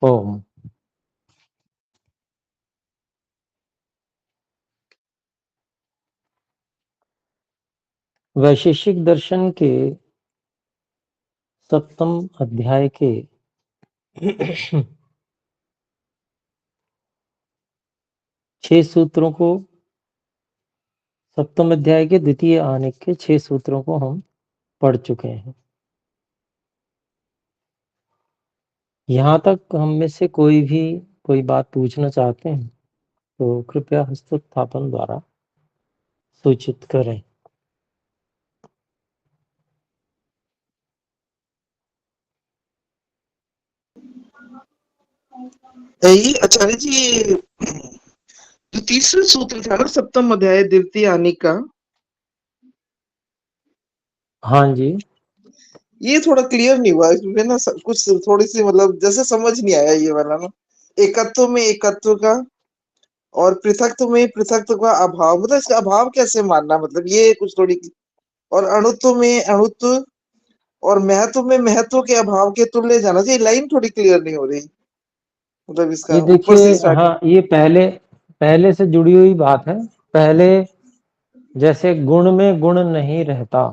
ओम। वैशेषिक दर्शन के 7वें अध्याय के 6 सूत्रों को, 7वें अध्याय के द्वितीय आनेक के 6 सूत्रों को हम पढ़ चुके हैं। यहाँ तक हम में से कोई बात पूछना चाहते हैं तो कृपया हस्तोत्थापन द्वारा सूचित करें। यही आचार्य जी, जो तीसरा सूत्र था ना 7वें अध्याय द्वितीय आने का, हाँ जी, ये थोड़ा क्लियर नहीं हुआ इसमें ना, कुछ थोड़ी सी मतलब जैसे समझ नहीं आया ये वाला ना। एकत्व में एकत्व का और पृथकत्व में पृथकत्व का अभाव, मतलब इसका अभाव कैसे मानना, मतलब ये कुछ थोड़ी। और अणुत्व में अणुत्व और महत्व में महत्व के अभाव के तुल्य जाना चाहिए। लाइन थोड़ी क्लियर नहीं हो रही, मतलब इसका ये ऊपर से देखिए, स्टार्टिंग। हाँ, ये पहले से जुड़ी हुई बात है। पहले जैसे गुण में गुण नहीं रहता,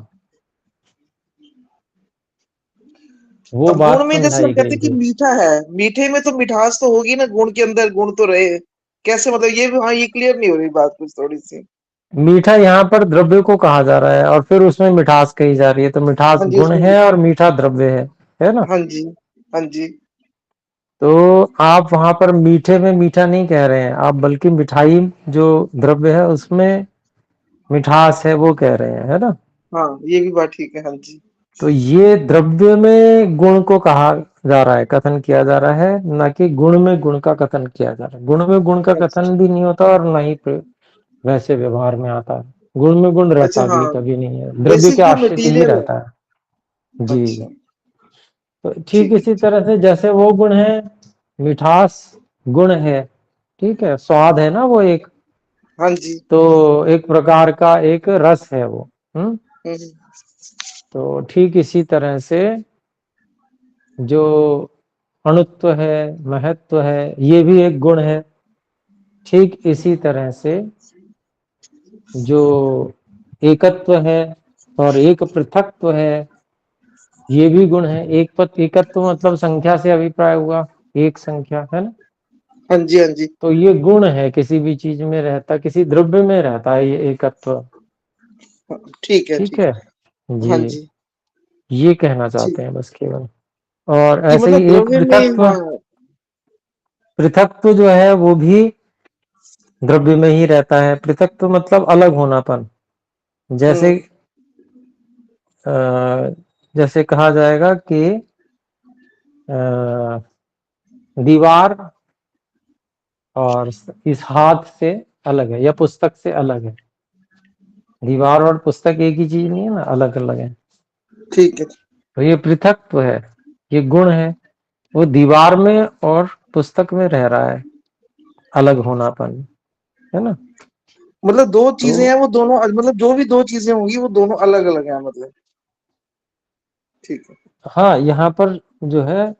वो अब गुण बात में जैसे हम समझाई कहते गई हैं कि है। मीठा है, मीठे में तो मिठास तो होगी ना, गुण के अंदर गुण तो रहे। कैसे, मतलब ये भी, हाँ, ये क्लियर नहीं हो रही बात कुछ थोड़ी सी। मीठा यहाँ पर द्रव्य को कहा जा रहा है और फिर उसमें मिठास कही जा रही है, तो मिठास हाँ जी, गुण उसमें। है और मीठा द्रव्य है ना। हाँ जी। हाँ जी। तो आप वहां पर मीठे में मीठा नहीं कह रहे हैं आप, बल्कि मिठाई जो द्रव्य है उसमें मिठास है वो कह रहे हैं, है ना। हाँ, ये भी बात ठीक है। हाँ जी। तो ये द्रव्य में गुण को कहा जा रहा है, कथन किया जा रहा है, ना कि गुण में गुण का कथन किया जा रहा है। गुण में गुण का अच्छा। कथन भी नहीं होता और ना ही वैसे व्यवहार में आता है। गुण में गुण अच्छा, रहता भी हाँ। कभी नहीं है, द्रव्य के बेसिक जो आश्रित ही मटेरियल है। रहता है जी। अच्छा। तो ठीक ठीक है। इसी तरह से जैसे वो गुण है, मिठास गुण है, ठीक है, स्वाद है ना वो एक, हाँ जी। तो एक प्रकार का एक रस है वो। हम्म। हम्म। तो ठीक इसी तरह से जो अणुत्व है, महत्व है, ये भी एक गुण है। ठीक इसी तरह से जो एकत्व है और एक पृथकत्व है, ये भी गुण है। एकत्व मतलब संख्या से अभिप्राय हुआ, एक संख्या, है ना। हाँ जी। हाँ जी। तो ये गुण है, किसी भी चीज में रहता, किसी द्रव्य में रहता है ये एकत्व। हाँ, ठीक है, ठीक ठीक है है। जी, हाँ जी। ये कहना ठीक, चाहते हैं बस केवल। और कि ऐसे मतलब ही एक द्रव्य में, पृथकत्व, हाँ। पृथकत्व जो है वो भी द्रव्य में ही रहता है। पृथकत्व मतलब अलग होनापन। जैसे हम्म। जैसे कहा जाएगा कि अ, दीवार और इस हाथ से अलग है या पुस्तक से अलग है। दीवार और पुस्तक एक ही चीज नहीं है ना, अलग अलग है। ठीक है। तो ये पृथकत्व है, ये गुण है। वो दीवार में और पुस्तक में रह रहा है, अलग होनापन, है ना। मतलब दो तो चीजें हैं, वो दोनों, मतलब जो भी दो चीजें होंगी वो दोनों अलग अलग हैं, मतलब। ठीक है। हाँ, यहाँ पर जो है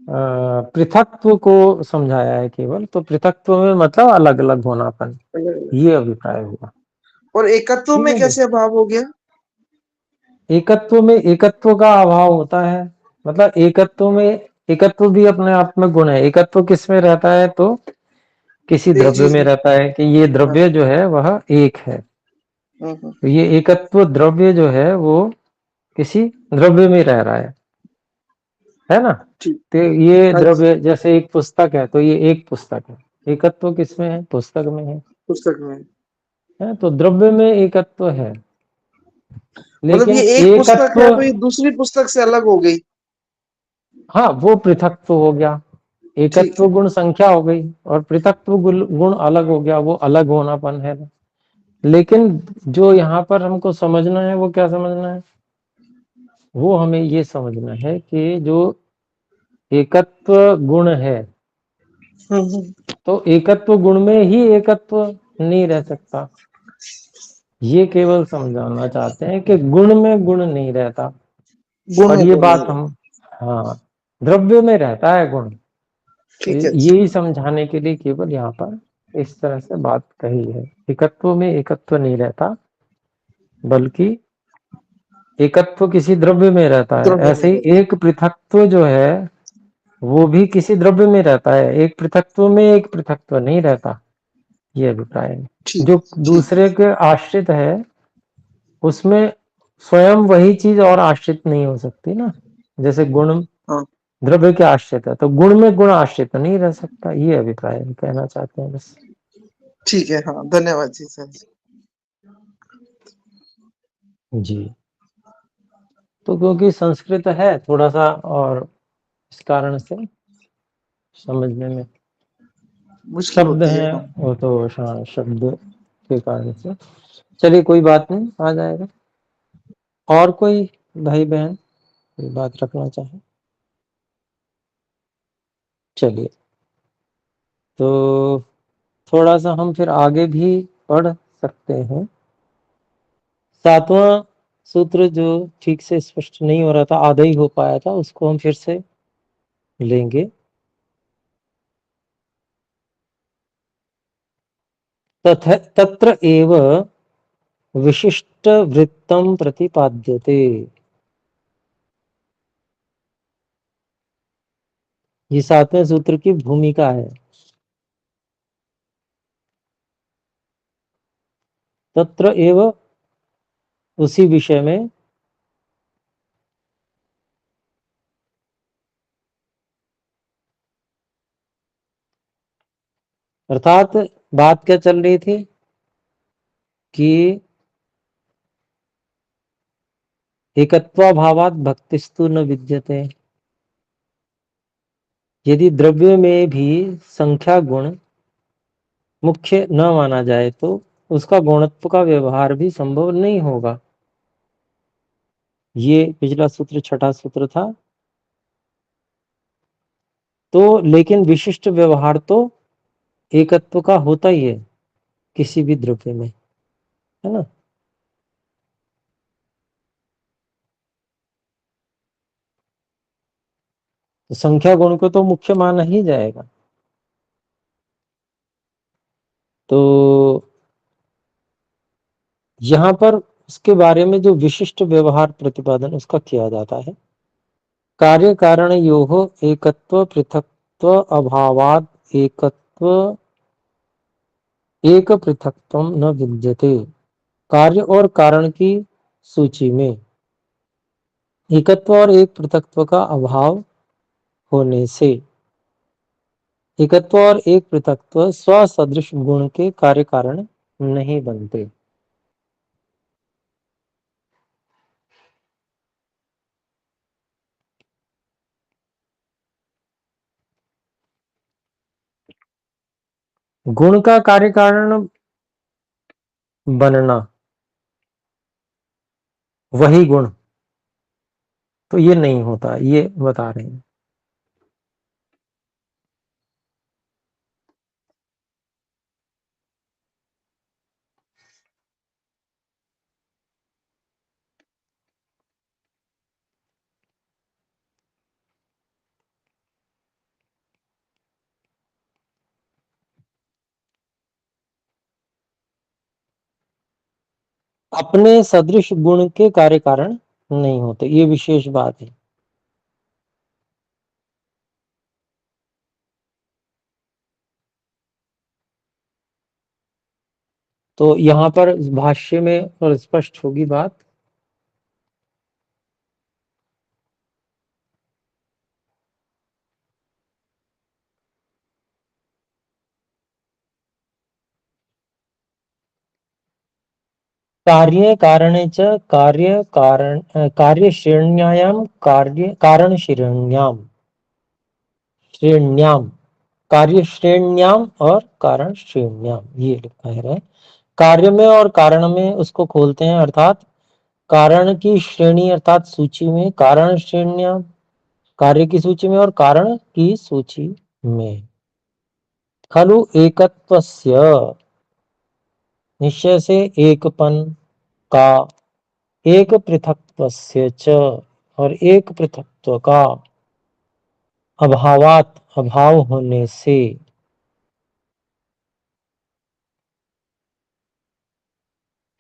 पृथकत्व को समझाया है केवल। तो पृथकत्व में मतलब अलग अलग होनापन, अलग अलग। ये अभिप्राय हुआ। और एकत्व ठीक में है जी। कैसे अभाव हो गया? एकत्व में एकत्व का अभाव होता है, मतलब एकत्व में, एकत्व भी अपने आप में गुण है। एकत्व किस में रहता है, तो किसी एक द्रव्य चीज में में। रहता है कि ये हाँ। द्रव्य जो है वह एक है। हम्म। तो ये एकत्व द्रव्य जो है वो किसी द्रव्य में रह रहा है ना। ठीक। तो ये हाँ जी। द्रव्य जैसे एक पुस्तक है, तो ये एक पुस्तक है। एकत्व किसमें है, पुस्तक में पुस्तक में। है। तो द्रव्य में एकत्व है, मतलब ये लेकिन एक पुस्तक एकत्व, है तो ये दूसरी पुस्तक से अलग हो गई। हाँ, वो पृथकत्व हो गया। ठीक एकत्व है। गुण संख्या हो गई और पृथकत्व गुण अलग हो गया, वो अलग होनापन है। लेकिन जो यहाँ पर हमको समझना है वो क्या समझना है, वो हमें ये समझना है कि जो एकत्व गुण है, हम्म। तो एकत्व गुण में ही एकत्व नहीं रह सकता। ये केवल समझाना चाहते हैं कि गुण में गुण नहीं रहता। गुण और में ये गुण नहीं बात है। हम, हाँ, द्रव्य में रहता है गुण, ठीक है। यही समझाने के लिए केवल यहाँ पर इस तरह से बात कही है। एकत्व में एकत्व नहीं रहता, बल्कि एकत्व किसी द्रव्य में रहता है। द्रव्य में ऐसे ही रहता एक पृथकत्व जो है वो भी किसी द्रव्य में रहता है। एक पृथकत्व में एक पृथकत्व नहीं रहता, ये अभिप्राय है। ठीक जो ठीक है। दूसरे के आश्रित है उसमें स्वयं वही चीज और आश्रित नहीं हो सकती ना। जैसे गुण हाँ द्रव्य के आश्रित है तो गुण में गुण आश्रित नहीं रह सकता, ये अभिप्राय कहना चाहते हैं बस। ठीक है। हाँ धन्यवाद जी सर। जी। तो क्योंकि संस्कृत है थोड़ा सा, और इस कारण से समझने में मुश्किल शब्द होती है। हैं, हाँ वो तो हाँ शब्द के कारण से। चलिए कोई बात नहीं, आ जाएगा। और कोई भाई बहन कोई बात रखना चाहे? चलिए, तो थोड़ा सा हम फिर आगे भी पढ़ सकते हैं। 7वां सूत्र जो ठीक से स्पष्ट नहीं हो रहा था, आधा ही हो पाया था, उसको हम फिर से लेंगे। तत्र एव विशिष्ट वृत्तम प्रतिपाद्यते। ये 7वें सूत्र की भूमिका है। तत्र एव, उसी विषय में, अर्थात बात क्या चल रही थी कि एकत्वाभावात् भक्तिस्तु न विद्यते। यदि द्रव्य में भी संख्या गुण मुख्य न माना जाए तो उसका गुणत्व का व्यवहार भी संभव नहीं होगा। ये पिछला सूत्र छठा सूत्र था। तो लेकिन विशिष्ट व्यवहार तो एकत्व का होता ही है किसी भी द्रव्य में, है ना। तो संख्या गुण को तो मुख्य माना ही जाएगा। तो यहां पर उसके बारे में जो विशिष्ट व्यवहार प्रतिपादन उसका किया जाता है। कार्य कारण योह एकत्व पृथक्त्व अभावात् एकत्व एक पृथक्त्व न विद्यते। कार्य और कारण की सूची में एकत्व और एक पृथक्त्व का अभाव होने से एकत्व और एक पृथक्त्व स्वसदृश गुण के कार्य कारण नहीं बनते। गुण का कार्य कारण बनना, वही गुण, तो ये नहीं होता, ये बता रहे हैं। अपने सदृश गुण के कार्य कारण नहीं होते, ये विशेष बात है। तो यहां पर भाष्य में और स्पष्ट होगी बात। कार्य कारणे च कार्य कारण कार्य श्रेण्यायाम कार्य कारण श्रेण्याम कार्य श्रेण्याम और कारण श्रेण्याम, ये लिखा है। कार्य में और कारण में उसको खोलते हैं, अर्थात कारण की श्रेणी अर्थात सूची में, कारण श्रेण्याम कार्य की सूची में और कारण की सूची में। खलु एकत्वस्य, निश्चय से एकपन का, एक पृथक्त्वस्य च और एक पृथक्त्व का, अभावात अभाव होने से।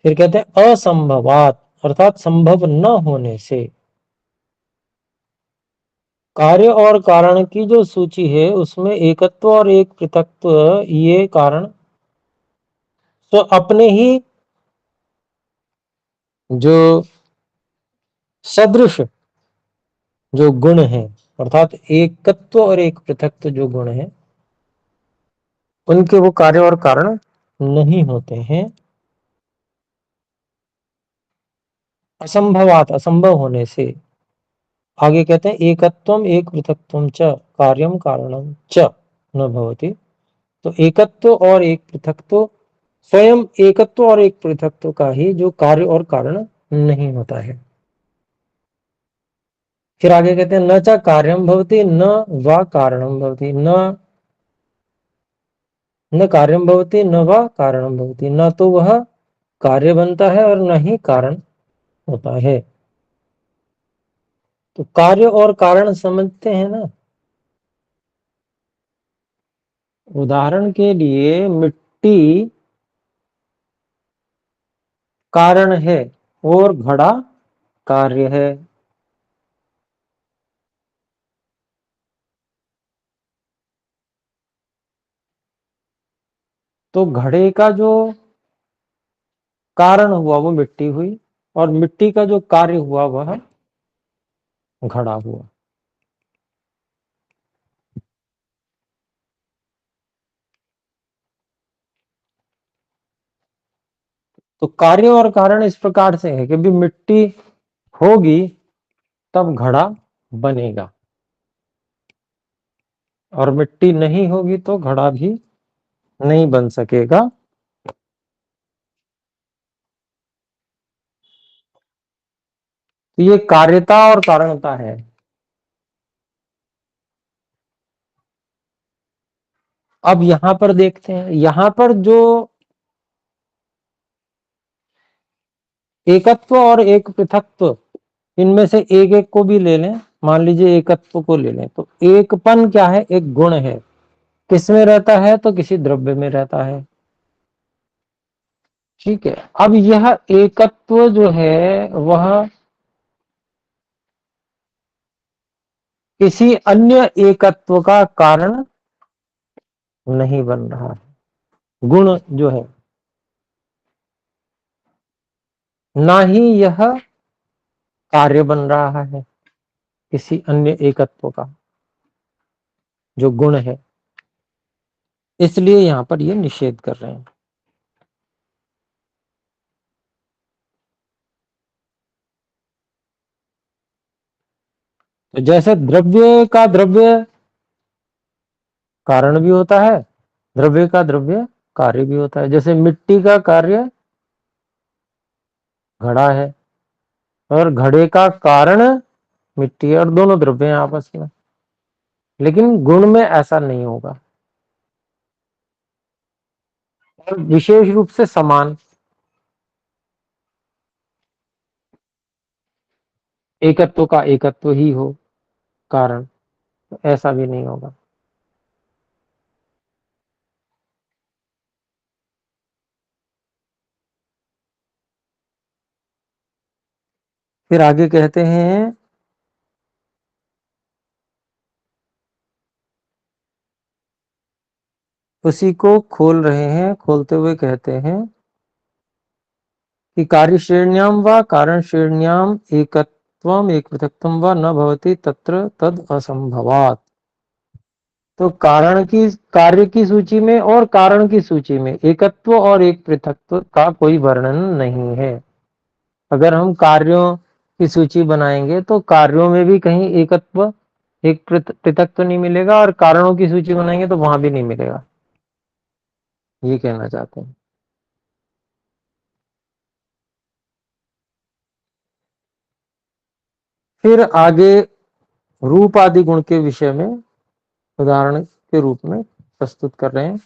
फिर कहते हैं असंभवात, अर्थात संभव न होने से। कार्य और कारण की जो सूची है उसमें एकत्व और एक पृथकत्व, ये कारण तो अपने ही जो सदृश जो गुण है, अर्थात एकत्व और एक पृथकत्व जो गुण है, उनके वो कार्य और कारण नहीं होते हैं। असंभवात, असंभव होने से। आगे कहते हैं एकत्वम एक पृथकत्वम च कार्यम कारणम च न भवति। तो एकत्व और एक पृथकत्व, स्वयं एकत्व और एक पृथकत्व का ही जो कार्य और कारण नहीं होता है। फिर आगे कहते हैं न च कार्यम भवति न वा कारणम भवति। न कार्यम भवति न वा कारणम भवति। न तो वह कार्य बनता है और न ही कारण होता है। तो कार्य और कारण समझते हैं ना। उदाहरण के लिए मिट्टी कारण है और घड़ा कार्य है। तो घड़े का जो कारण हुआ वो मिट्टी हुई, और मिट्टी का जो कार्य हुआ वह घड़ा हुआ। तो कार्य और कारण इस प्रकार से है कि भी मिट्टी होगी तब घड़ा बनेगा, और मिट्टी नहीं होगी तो घड़ा भी नहीं बन सकेगा। तो ये कार्यता और कारणता है। अब यहां पर देखते हैं, यहां पर जो एकत्व और एक पृथकत्व, इनमें से एक एक को भी ले लें। मान लीजिए एकत्व को ले लें, तो एकपन क्या है? एक गुण है। किसमें रहता है? तो किसी द्रव्य में रहता है। ठीक है। अब यह एकत्व जो है वह किसी अन्य एकत्व का कारण नहीं बन रहा है। गुण जो है, ना ही यह कार्य बन रहा है किसी अन्य एकत्व का जो गुण है। इसलिए यहां पर ये निषेध कर रहे हैं। तो जैसे द्रव्य का द्रव्य कारण भी होता है, द्रव्य का द्रव्य कार्य भी होता है। जैसे मिट्टी का कार्य घड़ा है, और घड़े का कारण मिट्टी है, और दोनों द्रव्य हैं आपस में। लेकिन गुण में ऐसा नहीं होगा, और विशेष रूप से समान। एकत्व का एकत्व ही हो कारण, तो ऐसा भी नहीं होगा। फिर आगे कहते हैं उसी को खोल रहे हैं, खोलते हुए कहते हैं कि कार्य श्रेण्याम व कारण श्रेण्याम एकत्वम एक पृथकत्वम व न भवति तत्र तद असंभवात। तो कारण की, कार्य की सूची में और कारण की सूची में एकत्व और एक पृथकत्व का कोई वर्णन नहीं है। अगर हम कार्यों की सूची बनाएंगे तो कार्यों में भी कहीं एकत्व एक पृथकत्व नहीं मिलेगा, और कारणों की सूची बनाएंगे तो वहां भी नहीं मिलेगा। ये कहना चाहते हैं। फिर आगे रूप आदि गुण के विषय में उदाहरण के रूप में प्रस्तुत कर रहे हैं।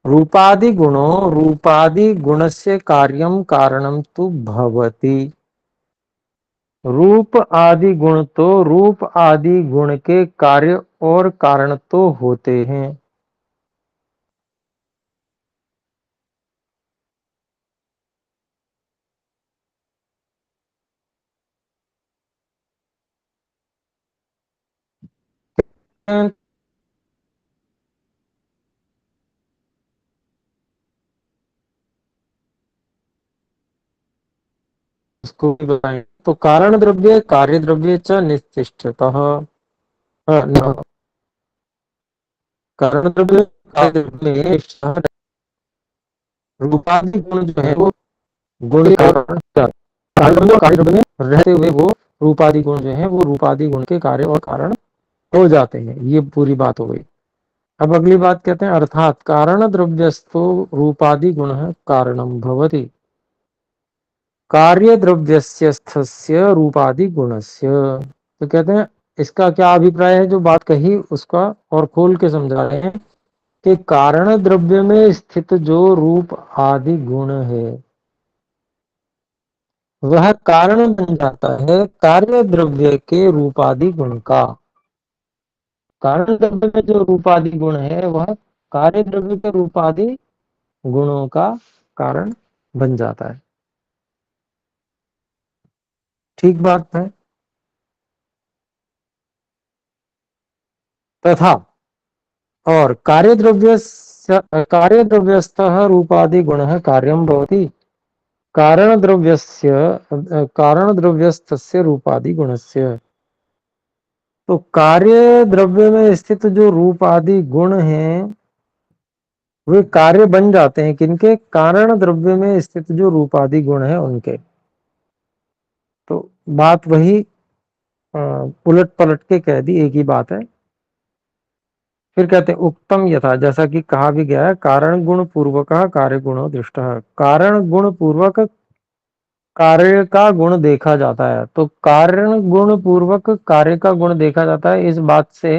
रूपादि गुणों रूपादि गुणस्य कार्यम कारणम तु भवति। रूप आदि गुण तो रूप आदि गुण के कार्य और कारण तो होते हैं। उसको भी बताएं तो कारण द्रव्य कार्य द्रव्य च निश्चिष्टतः कारण द्रव्य कार्य द्रव्य में रूपादि गुण जो है वो गुण कारण कार्य द्रव्य में रहते हुए वो रूपादि गुण जो है वो रूपादि गुण के कार्य और कारण हो जाते हैं। ये पूरी बात हो गई। अब अगली बात कहते हैं अर्थात कारण द्रव्यस्थो रूपादि गुण कारणम भवति कार्य द्रव्यस्य स्थस्य रूपादि गुणस्य। तो कहते हैं इसका क्या अभिप्राय है, जो बात कही उसका और खोल के समझा रहे हैं कि कारण द्रव्य में स्थित जो रूप आदि गुण है वह कारण बन जाता है कार्य द्रव्य के रूपादि गुण का। कारण द्रव्य में जो रूपादि गुण है वह कार्य द्रव्य के रूपादि गुणों का कारण बन जाता है। ठीक बात है। तथा और कार्य द्रव्यस्थः रूपादि गुण कार्यम भवति कारण द्रव्यस्य कारण द्रव्यस्थस्य रूपादि गुणस्य। तो कार्य द्रव्य में स्थित जो रूप आदि गुण हैं वे कार्य बन जाते हैं किनके, कारण द्रव्य में स्थित जो रूप आदि गुण है उनके। तो बात वही उलट पलट के कह दी, एक ही बात है। फिर कहते हैं उक्तम यथा, जैसा कि कहा भी गया है कारण गुण पूर्वक कार्य गुणो दृष्ट। कारण गुण पूर्वक कार्य का गुण देखा जाता है। तो कारण गुण पूर्वक कार्य का गुण देखा जाता है, इस बात से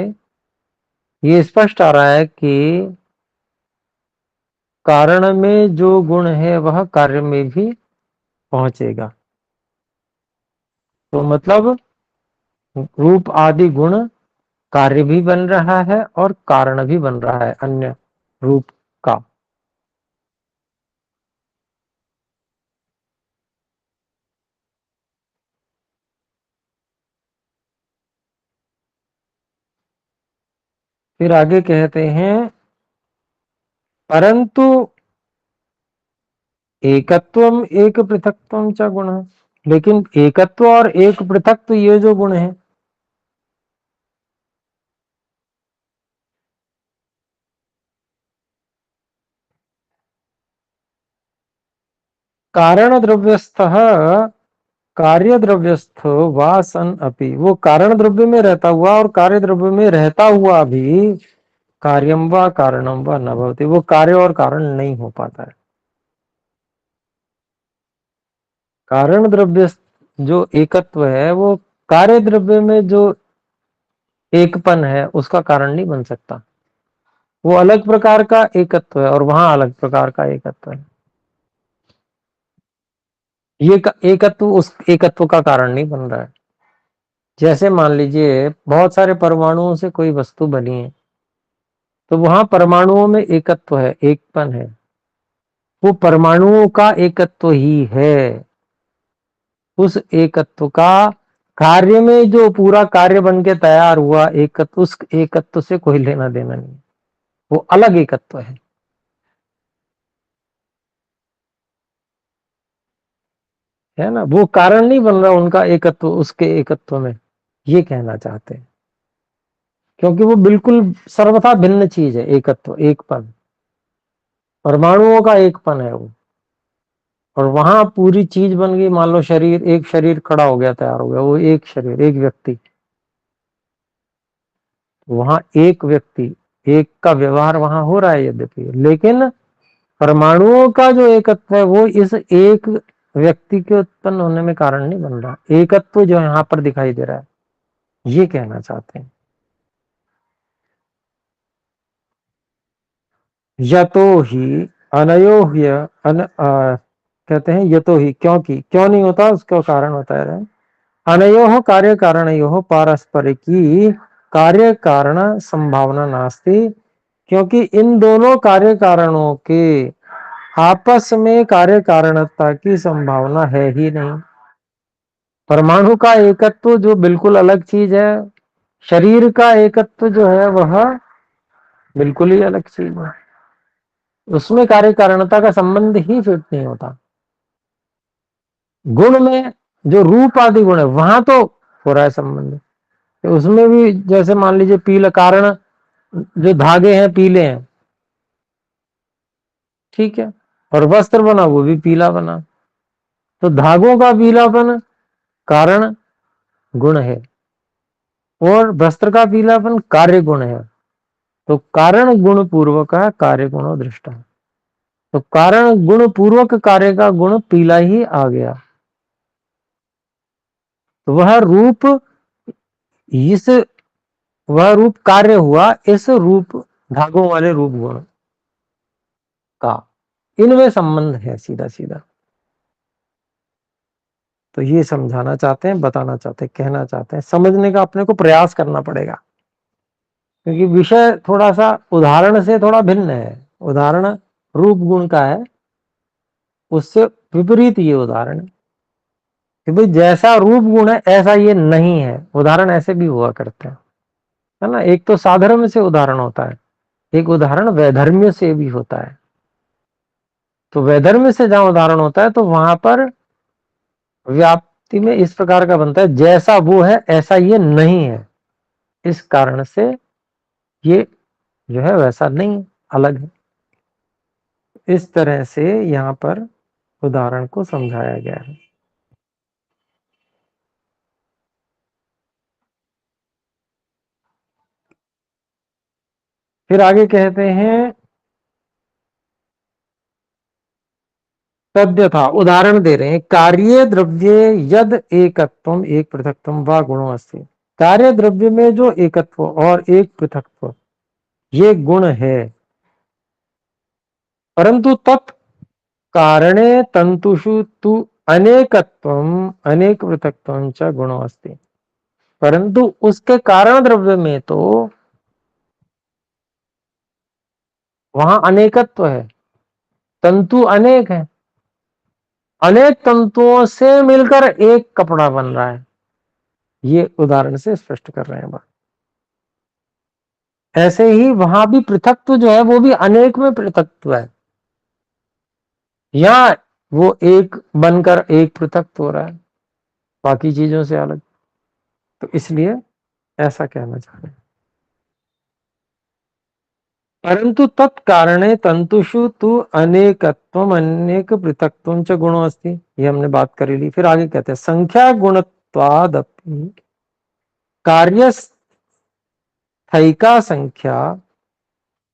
ये स्पष्ट आ रहा है कि कारण में जो गुण है वह कार्य में भी पहुंचेगा। तो मतलब रूप आदि गुण कार्य भी बन रहा है और कारण भी बन रहा है अन्य रूप का। फिर आगे कहते हैं परंतु एकत्वम एक पृथकत्वम च गुण। लेकिन एकत्व और एक पृथकत्व ये जो गुण है कारण द्रव्यस्थ कार्य द्रव्यस्थ वा सन अपि, वो कारण द्रव्य में रहता हुआ और कार्य द्रव्य में रहता हुआ भी कार्यम व कारणम व न भवति, वो कार्य और कारण नहीं हो पाता है। कारण द्रव्य जो एकत्व है वो कार्य द्रव्य में जो एकपन है उसका कारण नहीं बन सकता। वो अलग प्रकार का एकत्व है और वहां अलग प्रकार का एकत्व है। ये एकत्व उस एकत्व का कारण नहीं बन रहा है। जैसे मान लीजिए बहुत सारे परमाणुओं से कोई वस्तु बनी है तो वहां परमाणुओं में एकत्व है, एकपन है, वो परमाणुओं का एकत्व ही है। उस एकत्व का कार्य में जो पूरा कार्य बन के तैयार हुआ एकत्व, उस एकत्व से कोई लेना देना नहीं, वो अलग एकत्व है ना। वो कारण नहीं बन रहा उनका एकत्व उसके एकत्व में, ये कहना चाहते हैं। क्योंकि वो बिल्कुल सर्वथा भिन्न चीज है एकत्व, एकपन, परमाणुओं का एकपन है वो। और वहां पूरी चीज बन गई, मान लो शरीर, एक शरीर खड़ा हो गया, तैयार हो गया, वो एक शरीर, एक व्यक्ति। वहां एक व्यक्ति, एक का व्यवहार वहां हो रहा है यद्यपि, लेकिन परमाणुओं का जो एकत्व है वो इस एक व्यक्ति के उत्पन्न होने में कारण नहीं बन रहा। एकत्व जो यहाँ पर दिखाई दे रहा है, ये कहना चाहते हैं। यतो ही अनयो कहते हैं यतो ही, क्योंकि, क्यों नहीं होता उसका कारण होता है अनयोः कार्य कारणयोः पारस्परिकी कार्य कारण संभावना नास्ति, क्योंकि इन दोनों कार्य कारणों के आपस में कार्य कारणता की संभावना है ही नहीं। परमाणु का एकत्व जो बिल्कुल अलग चीज है, शरीर का एकत्व जो है वह बिल्कुल ही अलग चीज है। उसमें कार्य कारणता का संबंध ही फिट नहीं होता। गुण में जो रूप आदि गुण है वहां तो हो रहा है संबंध। तो उसमें भी जैसे मान लीजिए पीला कारण, जो धागे हैं पीले हैं, ठीक है, और वस्त्र बना वो भी पीला बना, तो धागों का पीलापन कारण गुण है और वस्त्र का पीलापन कार्य गुण है। तो कारण गुण पूर्वक कार्य गुणो दृष्टा, तो कारण गुण पूर्वक कार्य का गुण पीला ही आ गया। तो वह रूप कार्य हुआ इस रूप धागों वाले रूप गुण का, इनमें संबंध है सीधा सीधा। तो ये समझाना चाहते हैं, बताना चाहते हैं, कहना चाहते हैं, समझने का अपने को प्रयास करना पड़ेगा, क्योंकि विषय थोड़ा सा उदाहरण से थोड़ा भिन्न है। उदाहरण रूप गुण का है, उससे विपरीत ये उदाहरण है कि भाई जैसा रूप गुण है ऐसा ये नहीं है। उदाहरण ऐसे भी हुआ करते हैं, है ना। एक तो साधर्म्य से उदाहरण होता है, एक उदाहरण वैधर्म्य से भी होता है। तो वैधर्म्य से जहां उदाहरण होता है तो वहां पर व्याप्ति में इस प्रकार का बनता है, जैसा वो है ऐसा ये नहीं है, इस कारण से ये जो है वैसा नहीं, अलग है। इस तरह से यहां पर उदाहरण को समझाया गया है। फिर आगे कहते हैं तद्यथा, उदाहरण दे रहे हैं, कार्य द्रव्य यद एकत्वम एक पृथकत्वम व गुणो अस्ति। कार्य द्रव्य में जो एकत्व और एक पृथकत्व ये गुण है, परंतु तत् कारणे तंतुषु तु अनेकत्वम अनेक पृथकत्वम च गुणो अस्ति। परंतु उसके कारण द्रव्य में तो वहां अनेकत्व है, तंतु अनेक है, अनेक तंतुओं से मिलकर एक कपड़ा बन रहा है। ये उदाहरण से स्पष्ट कर रहे हैं बात। ऐसे ही वहां भी पृथकत्व जो है वो भी अनेक में पृथकत्व है, या वो एक बनकर एक पृथकत्व हो रहा है बाकी चीजों से अलग। तो इसलिए ऐसा कहना चाह रहे हैं। परंतु तत्कारणे तंतुषु तु अनेकत्वम अनेक पृथकत्वम च गुणो अस्ति। ये हमने बात करी ली। फिर आगे कहते हैं संख्या गुणत्वादपि कार्यस्थैका संख्या,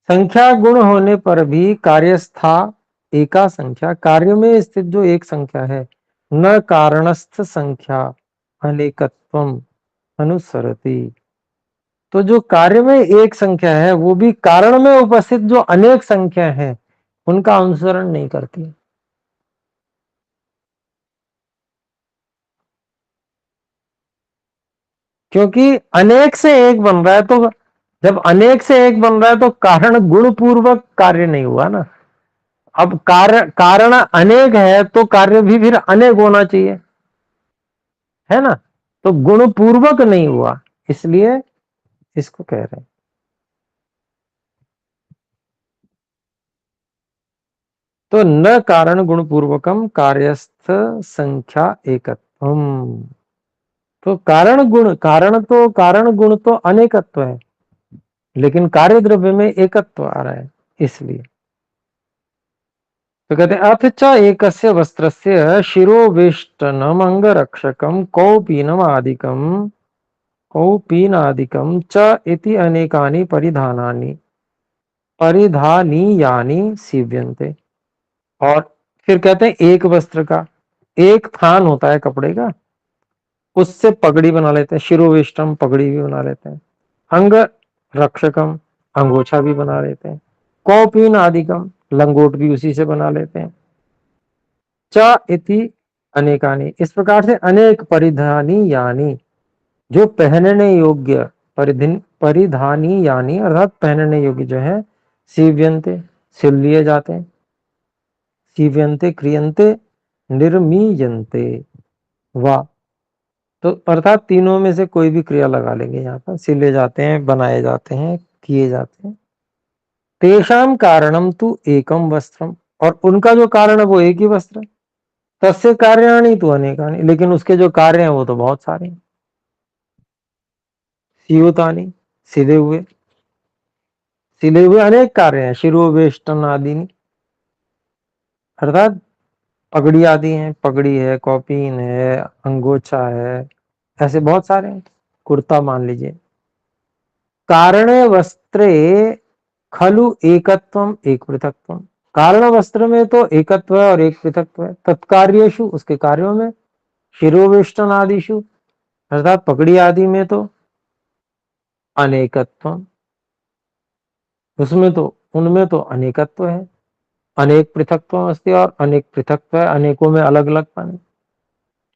संख्या गुण होने पर भी कार्यस्था एका संख्या, कार्य में स्थित जो एक संख्या है, न कारणस्थ संख्या अनेकत्वम अनुसरति। तो जो कार्य में एक संख्या है वो भी कारण में उपस्थित जो अनेक संख्या है उनका अनुसरण नहीं करती। क्योंकि अनेक से एक बन रहा है, तो जब अनेक से एक बन रहा है तो कारण गुण पूर्वक कार्य नहीं हुआ ना। अब कारण अनेक है तो कार्य भी फिर अनेक होना चाहिए, है ना। तो गुण पूर्वक नहीं हुआ, इसलिए इसको कह रहे हैं। तो न कारण गुण पूर्वकम कार्यस्थ संख्या एकत्वम। तो कारण गुण तो अनेकत्व है, लेकिन कार्य द्रव्य में एकत्व आ रहा है, इसलिए। तो कहते हैं अथ च एकस्य वस्त्रस्य शिरोवेष्टनम अंगरक्षकम कौपीनादिकम च इति अनेकानि परिधानीयानि सीव्यन्ते। और फिर कहते हैं एक वस्त्र का एक थान होता है कपड़े का, उससे पगड़ी बना लेते हैं, शिरोवेष्टम पगड़ी भी बना लेते हैं, अंग रक्षकम अंगोछा भी बना लेते हैं, कौपीन आदिकम लंगोट भी उसी से बना लेते हैं, च इति अनेकानी, इस प्रकार से अनेक परिधानी यानी, जो पहनने योग्य, परिधानी यानी अर्थात पहनने योग्य जो है, सीव्यंते सिल लिए जाते हैं, सीव्यंते क्रियंते निर्मीयंते वा, तो अर्थात तीनों में से कोई भी क्रिया लगा लेंगे यहाँ पर, सिले जाते हैं, बनाए जाते हैं, किए जाते हैं। तेषाम कारणम तु एकम वस्त्रम, और उनका जो कारण है वो एक ही वस्त्र है। तस्य कार्याणि तु अनेकानि, लेकिन उसके जो कार्य हैं वो तो बहुत सारे हैं। सीयुतानि, सिले हुए अनेक कार्य हैं। शिरोवेष्टन आदि, अर्थात पगड़ी आदि हैं, पगड़ी है, कौपीन है, अंगोछा है, ऐसे बहुत सारे हैं। कुर्ता मान लीजिए। कारणे वस्त्रे खलु एकत्वम एक पृथक्त्वम, कारण वस्त्र में तो एकत्व है और एक पृथक्त्व है। तत्कार्येषु, उसके कार्यों में, शिरोवेष्टन आदिषु, अर्थात पगड़ी आदि में तो अनेकत्व, उसमें तो, उनमें तो अनेकत्व है। अनेक पृथक्त्व अस्ति, और अनेक पृथक्त्व है, अनेकों में अलग अलग पन।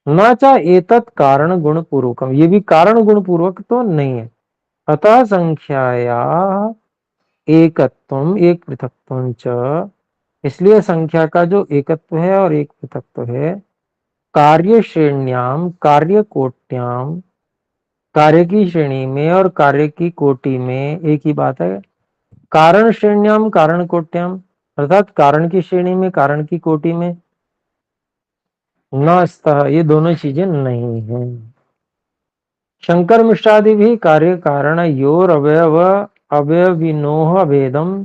न चा एतत् कारण गुण पूर्वकम, ये भी कारण गुण पूर्वक तो नहीं है। अतः संख्याया एकत्वम एक पृथक्त्वम च, इसलिए संख्या का जो एकत्व है और एक पृथक्त्व है, कार्य श्रेण्याम कार्य कोट्याम, कार्य की श्रेणी में और कार्य की कोटि में एक ही बात है। कारण श्रेण्याम कारण कोट्याम, अर्थात कारण की श्रेणी में, कारण की कोटि में, न स्तः, ये दोनों चीजें नहीं है। शंकर मिश्रादि भी कार्य कारण योर अवयव अवयविनोह भेदम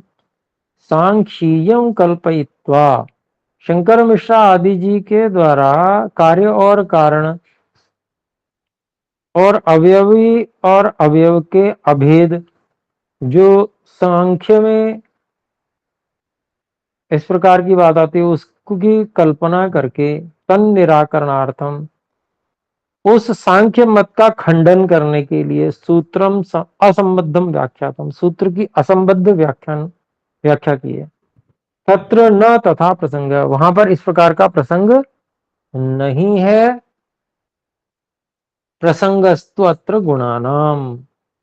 सांख्यियम कल्पयित्वा, शंकर मिश्रा आदि जी के द्वारा कार्य और कारण और अवयवी और अवयव के अभेद जो सांख्य में इस प्रकार की बात आती है, उसकी कल्पना करके तन निराकरणार्थम, उस सांख्य मत का खंडन करने के लिए, सूत्रम असंबद्धम व्याख्यातम, सूत्र की असंबद्ध व्याख्या की है। तत्र न तथा प्रसंग, वहां पर इस प्रकार का प्रसंग नहीं है। प्रसंगस्तु अत्र गुणानाम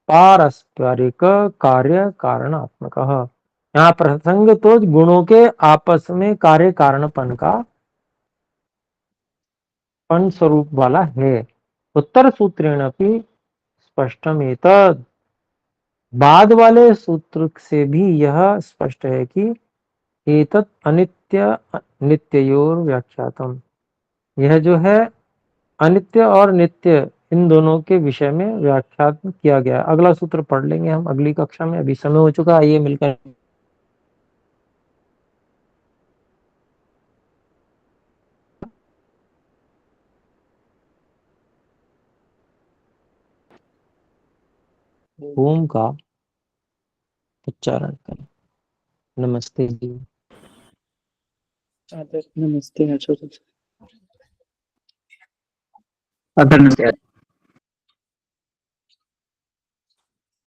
पारस्परिक कार्य कारणात्मक, यहाँ प्रसंग तो गुणों के आपस में कार्य कारणपन का पन स्वरूप वाला है। उत्तर सूत्रेण अपि स्पष्टम एतद, बाद वाले सूत्र से भी यह स्पष्ट है कि एतत् अनित्य नित्ययोर व्याख्यातम, यह जो है अनित्य और नित्य, इन दोनों के विषय में व्याख्यात किया गया। अगला सूत्र पढ़ लेंगे हम अगली कक्षा में, अभी समय हो चुका है, आइए मिलकर ओम का उच्चारण करें। नमस्ते जी। नमस्ते आचार्य। नमस्ते।